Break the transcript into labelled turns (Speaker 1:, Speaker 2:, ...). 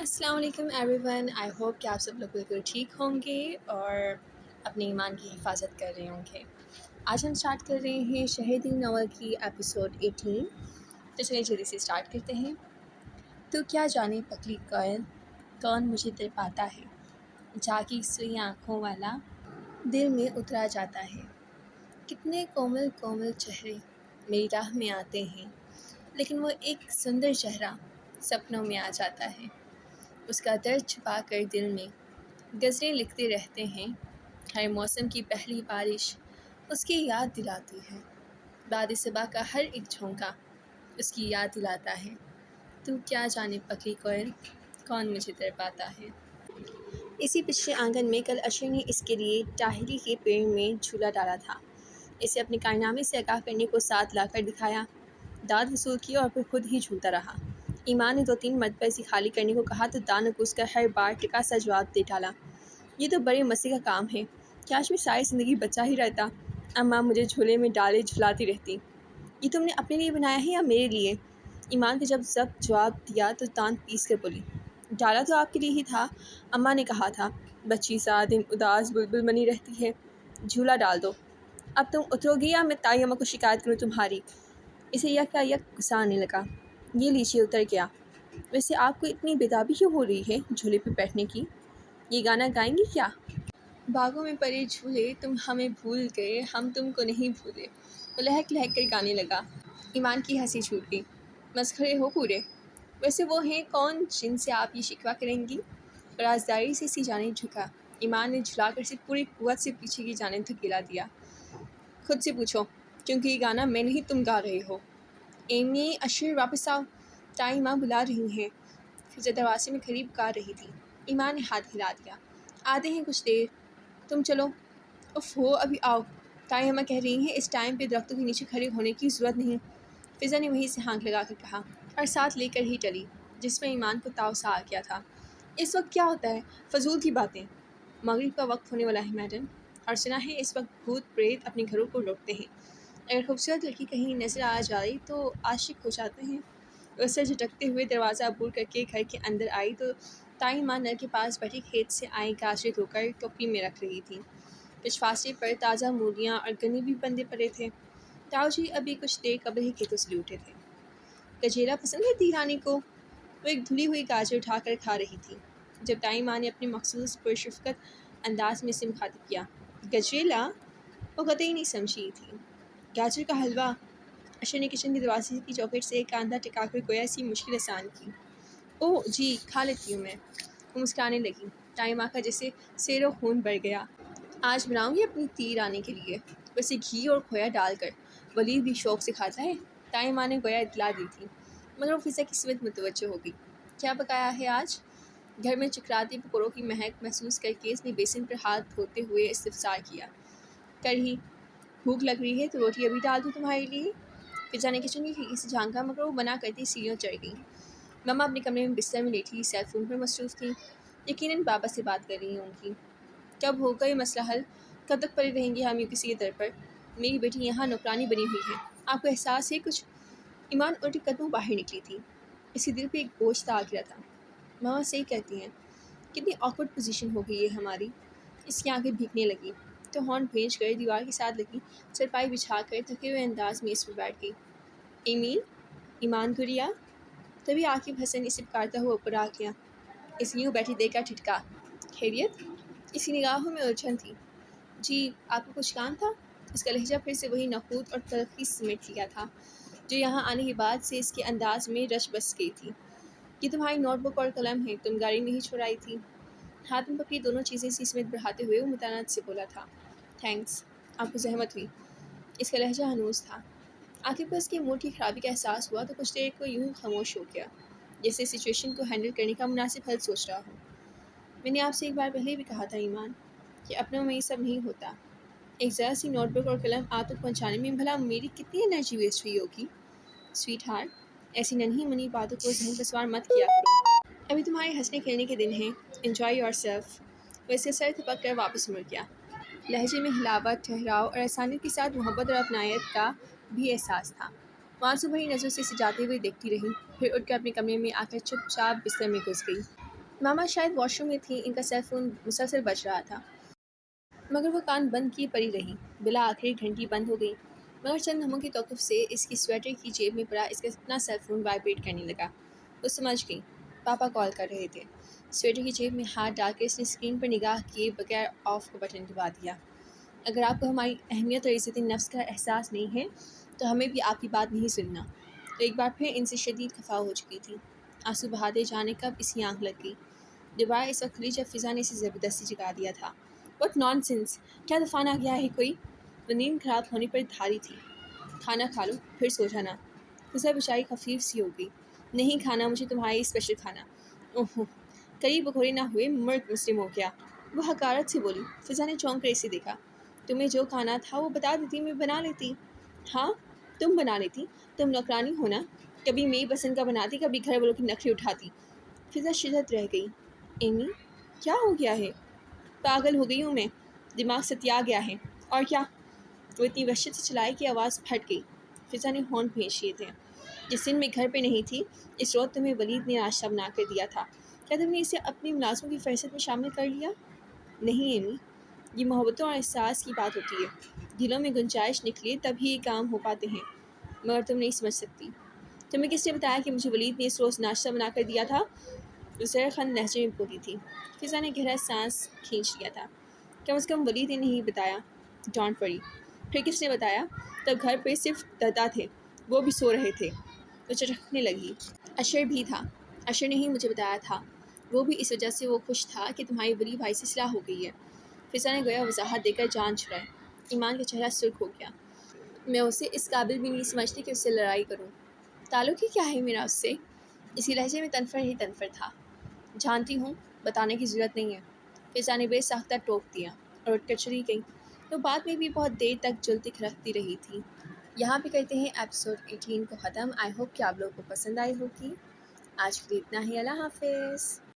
Speaker 1: السلام علیکم every one, I hope کہ آپ سب لوگ بالکل ٹھیک ہوں گے اور اپنے ایمان کی حفاظت کر رہے ہوں گے۔ آج ہم سٹارٹ کر رہے ہیں شہیدی ناول کی ایپیسوڈ 18۔ تو چلیے جلدی سے سٹارٹ کرتے ہیں۔ تو کیا جانے پکڑی کوئل کون مجھے تڑپاتا ہے، جاگی سوئی آنکھوں والا دل میں اترا جاتا ہے۔ کتنے کومل کومل چہرے میری راہ میں آتے ہیں، لیکن وہ ایک سندر چہرہ سپنوں میں آ جاتا ہے۔ اس کا درد چھپا کر دل میں غزلیں لکھتے رہتے ہیں۔ ہر موسم کی پہلی بارش اس کی یاد دلاتی ہے۔ باد صبا کا ہر ایک جھونکا اس کی یاد دلاتا ہے۔ تو کیا جانے پکھی کوئل کون مجھے تڑپاتا ہے۔ اسی پچھلے آنگن میں کل اشر نے اس کے لیے ٹاہلی کے پیڑ میں جھولا ڈالا تھا۔ اسے اپنے کارنامے سے آگاہ کرنے کو ساتھ لا کر دکھایا، داد وصول کی اور پھر خود ہی جھولتا رہا۔ ایمان نے 2-3 مرتبہ اسے خالی کرنے کو کہا تو دانت گھس کر ہر بار ٹکا سا جواب دے ڈالا، یہ تو بڑے مسئلے کا کام ہے، کاش میں ساری زندگی بچہ ہی رہتا، اماں مجھے جھولے میں ڈالے جھلاتی رہتی۔ یہ تم نے اپنے لیے بنایا ہے یا میرے لیے؟ ایمان نے جب ضبط جواب دیا تو دانت پیس کر بولی، ڈالا تو آپ کے لیے ہی تھا، اماں نے کہا تھا بچی سارا دن اداس بلبل بنی رہتی ہے، جھولا ڈال دو، اب تم اترو گی یا میں تائی اماں کو شکایت کروں تمہاری؟ اسے یک غصہ آنے لگا، یہ لیجیے اتر گیا۔ ویسے آپ کو اتنی بیتابی کیوں ہو رہی ہے جھولے پہ بیٹھنے کی؟ یہ گانا گائیں گی کیا؟ باغوں میں پڑے جھولے تم ہمیں بھول گئے، ہم تم کو نہیں بھولے، وہ لہک لہک کر گانے لگا۔ ایمان کی ہنسی چھوٹ گئی، مسخرے ہو پورے، ویسے وہ ہیں کون جن سے آپ یہ شکوہ کریں گی؟ رازداری سے اسی جانب جھکا، ایمان نے جھلا کر اسے پوری قوت سے پیچھے کی جانب دھکیلا دیا۔ خود سے پوچھو، کیونکہ یہ گانا میں نہیں تم گا رہے ہو۔ ایمی، اشر واپس آؤ، تائی ماں بلا رہی ہیں، فضا دروازے میں کھڑی پکار رہی تھی۔ ایمان نے ہاتھ ہلا دیا، آتے ہیں کچھ دیر، تم چلو۔ اف ہو، ابھی آؤ، تائی اماں کہہ رہی ہیں اس ٹائم پہ درختوں کے نیچے کھڑے ہونے کی ضرورت نہیں، فضا نے وہیں سے ہانک لگا کر کہا اور ساتھ لے کر ہی چلی، جس میں ایمان کو تاؤ سا آ گیا تھا۔ اس وقت کیا ہوتا ہے؟ فضول کی باتیں، مغرب کا وقت ہونے والا ہے میڈم، اور سنا ہے اس وقت بھوت پریت اپنے گھروں کو لوٹتے ہیں، اگر خوبصورت لڑکی کہیں نظر آ جائے تو عاشق ہو جاتے ہیں۔ اسے جھٹکتے ہوئے دروازہ عبور کر کے گھر کے اندر آئی تو تائی ماں نل کے پاس بیٹھی کھیت سے آئی گاجریں دھو کر ٹوکری میں رکھ رہی تھی۔ کچھ فاصلے پر تازہ مولیاں اور گنے بھی بندے پڑے تھے۔ تاؤ جی ابھی کچھ دیر قبل ہی کھیتوں سے لوٹے تھے۔ گجیلا پسند ہے دی رانی کو؟ وہ ایک دھلی ہوئی گاجر اٹھا کر کھا رہی تھی، جب تائی ماں نے اپنے مخصوص پرشفقت انداز میں اسے مخاطب کیا۔ گجریلا؟ وہ قطعی نہیں سمجھی تھی۔ گاجر کا حلوہ؟ اشر نے کچن کے دروازے کی چوکھٹ سے ایک کاندھا ٹکا کر گویا سی مشکل آسان کی۔ اوہ جی، کھا لیتی ہوں میں۔ وہ مسکرانے لگی، تائی ماں کا جیسے سیر و خون بڑھ گیا۔ آج بناؤں گی اپنی دی رانی کے لیے، ویسے گھی اور کھویا ڈال کر، ولید بھی شوق سے کھاتا ہے، تائی ماں نے گویا اطلاع دی تھی، مگر وہ فضا کی سمت متوجہ ہو گئی۔ کیا پکایا ہے آج؟ گھر میں چکراتے پکوڑوں کی مہک محسوس کر کے اس نے بیسن پر ہاتھ دھوتے ہوئے استفسار کیا۔ کڑھی؟ بھوک لگ رہی ہے تو روٹی ابھی ڈال دوں تمہارے لیے؟ فضا نے کچن کی کھڑکی سے جھانکا، مگر وہ منع کرتی سیڑھیوں چڑھ گئی۔ مما اپنے کمرے میں بستر میں لیٹی سیل فون پر مصروف تھیں، یقیناً بابا سے بات کر رہی ہوں گی۔ کب ہوگا یہ مسئلہ حل؟ کب تک پڑے رہیں گے ہم یوں کسی کے در پر؟ میری بیٹی یہاں نوکرانی بنی ہوئی ہے، آپ کو احساس ہے کچھ؟ ایمان الٹی قدموں باہر نکلی تھی، اس کے دل پہ ایک بوجھ سا آ گیا تھا۔ ماما صحیح کہتی ہیں، کتنی آکورڈ پوزیشن ہو گئی ہے ہماری۔ اس کی آنکھیں بھیگنے لگیں تو ہارن بھیج کر دیوار کے ساتھ لگی چرپائی بچھا کر تھکے ہوئے انداز میں اس پر بیٹھ گئی۔ ایمی، ایمان گڑیا؟ تبھی عاقب حسن اسے پکارتا ہوا اوپر آ گیا۔ اس یوں بیٹھی دیکھ کر ٹھٹکا، خیریت؟ اس کی نگاہوں میں الجھن تھی۔ جی، آپ کو کچھ کام تھا؟ اس کا لہجہ پھر سے وہی نخوت اور تلخی سمیٹ لیا تھا جو یہاں آنے کے بعد سے اس کے انداز میں رچ بس گئی تھی۔ یہ تمہاری نوٹ بک اور قلم ہے، تم گاڑی میں ہی چھوڑ آئی تھی۔ ہاتھ میں پکڑی دونوں چیزیں سی سمیت بڑھاتے ہوئے وہ متانت سے بولا تھا، تھینکس، آپ کو زحمت ہوئی۔ اس کا لہجہ ہنوز تھا۔ عاقب کو اس کے موڈ کی خرابی کا احساس ہوا تو کچھ دیر کو یوں ہی خاموش ہو گیا، جیسے سچویشن کو ہینڈل کرنے کا مناسب حل سوچ رہا ہو۔ میں نے آپ سے ایک بار پہلے بھی کہا تھا ایمان، کہ اپنوں میں یہ سب نہیں ہوتا۔ ایک ذرا سی نوٹ بک اور قلم آپ تک پہنچانے میں بھلا میری کتنی انرجی ویسٹ ہوئی ہوگی؟ سویٹ ہارٹ، ایسی ننھی منی باتوں کو ذہن پر سوار مت کیا کرو، ابھی تمہارے ہنسنے کھیلنے کے دن ہیں، انجوائے یور سیلف۔ ویسے سر تھپک کر واپس مڑ گیا۔ لہجے میں ہلاوٹ، ٹھہراؤ اور آسانیت کے ساتھ محبت اور اپنائیت کا بھی احساس تھا۔ وہ آنسو بھری نظروں سے اسے جاتے ہوئے دیکھتی رہی، پھر اٹھ کر اپنے کمرے میں آ کر چپ چاپ بستر میں گھس گئی۔ ماما شاید واش روم میں تھی، ان کا سیل فون مسلسل بج رہا تھا، مگر وہ کان بند کیے پڑی رہی۔ بلا آخر گھنٹی بند ہو گئی، مگر چند لمحوں کے توقف سے اس کی سویٹر کی جیب میں پڑا اس کا اپنا سیل فون وائبریٹ کرنے لگا۔ وہ سمجھ گئی، پاپا کال کر رہے تھے۔ سویٹر کی جیب میں ہاتھ ڈال کر اس نے اسکرین پر نگاہ کیے بغیر آف کا بٹن دبا دیا۔ اگر آپ کو ہماری اہمیت اور عزت نفس کا احساس نہیں ہے تو ہمیں بھی آپ کی بات نہیں سننا۔ تو ایک بار پھر ان سے شدید خفا ہو چکی تھی۔ آنسو بہاتے جانے کب اس کی آنکھ لگ گئی۔ دوبارہ اس وقت کھلی جب فضا نے اسے زبردستی جگا دیا تھا۔ What naan sense! کیا طوفان آ گیا ہے کوئی؟ وہ نیند خراب ہونے پر دھاری تھی۔ کھانا کھا لو پھر سو جانا۔ فضا بیچاری خفیف سی ہو گئی۔ نہیں کھانا مجھے تمہاری اسپیشل کھانا۔ اوہ، قریب بگوڑے نہ ہوئے مرد مسلم ہو گیا، وہ حقارت سے بولی۔ فضا نے چونک کر اسے دیکھا۔ تمہیں جو کھانا تھا وہ بتا دیتی، میں بنا لیتی۔ ہاں تم بنا لیتی، تم نوکرانی ہو نا، کبھی میری پسند کا بناتی، کبھی گھر والوں کی نخرے اٹھاتی۔ فضا شدت رہ گئی۔ ایمی کیا ہو گیا ہے؟ پاگل ہو گئی ہوں میں، دماغ ستیا گیا ہے۔ اور کیا؟ وہ اتنی وحشت سے چلائی کہ آواز پھٹ گئی۔ فضا نے ہونٹ بھینچ لیے تھے۔ جس دن میں گھر پہ نہیں تھی اس روز تمہیں ولید نے ناشتہ بنا کر دیا تھا، کیا تم نے اسے اپنی ملازموں کی فہرست میں شامل کر لیا؟ نہیں ایمی، یہ محبتوں اور احساس کی بات ہوتی ہے، دلوں میں گنجائش نکلے تب ہی یہ کام ہو پاتے ہیں، مگر تم نہیں سمجھ سکتی۔ تمہیں کس نے بتایا کہ مجھے ولید نے اس روز ناشتہ بنا کر دیا تھا؟ زہر خند لہجے میں بولی تھی۔ فضا نے گہرا سانس کھینچ لیا تھا۔ کم از کم ولید نے نہیں بتایا۔ Don't worry. پھر کس نے بتایا؟ تب گھر پہ صرف دادا تھے، وہ بھی سو رہے تھے۔ وہ چٹکنے لگی۔ اشر بھی تھا، اشر نے ہی مجھے بتایا تھا، وہ بھی اس وجہ سے وہ خوش تھا کہ تمہاری بڑی بھائی سے صلاح ہو گئی ہے۔ فضا نے گویا وضاحت دے کر جان چھڑائی۔ ایمان کا چہرہ سرخ ہو گیا۔ میں اسے اس قابل بھی نہیں سمجھتی کہ اس سے لڑائی کروں۔ تعلق ہی کیا ہے میرا اس سے؟ اسی لہجے میں تنفر ہی تنفر تھا۔ جانتی ہوں، بتانے کی ضرورت نہیں ہے۔ فضا نے بے ساختہ ٹوک دیا اور اٹھ کر چلی گئی۔ وہ بعد میں بھی بہت دیر تک جلتی کھرکتی رہی تھی۔ یہاں پہ کرتے ہیں ایپیسوڈ 18 کو ختم۔ آئی ہوپ کہ آپ لوگوں کو پسند آئی ہوگی۔ آج کے لیے اتنا ہی، اللہ حافظ۔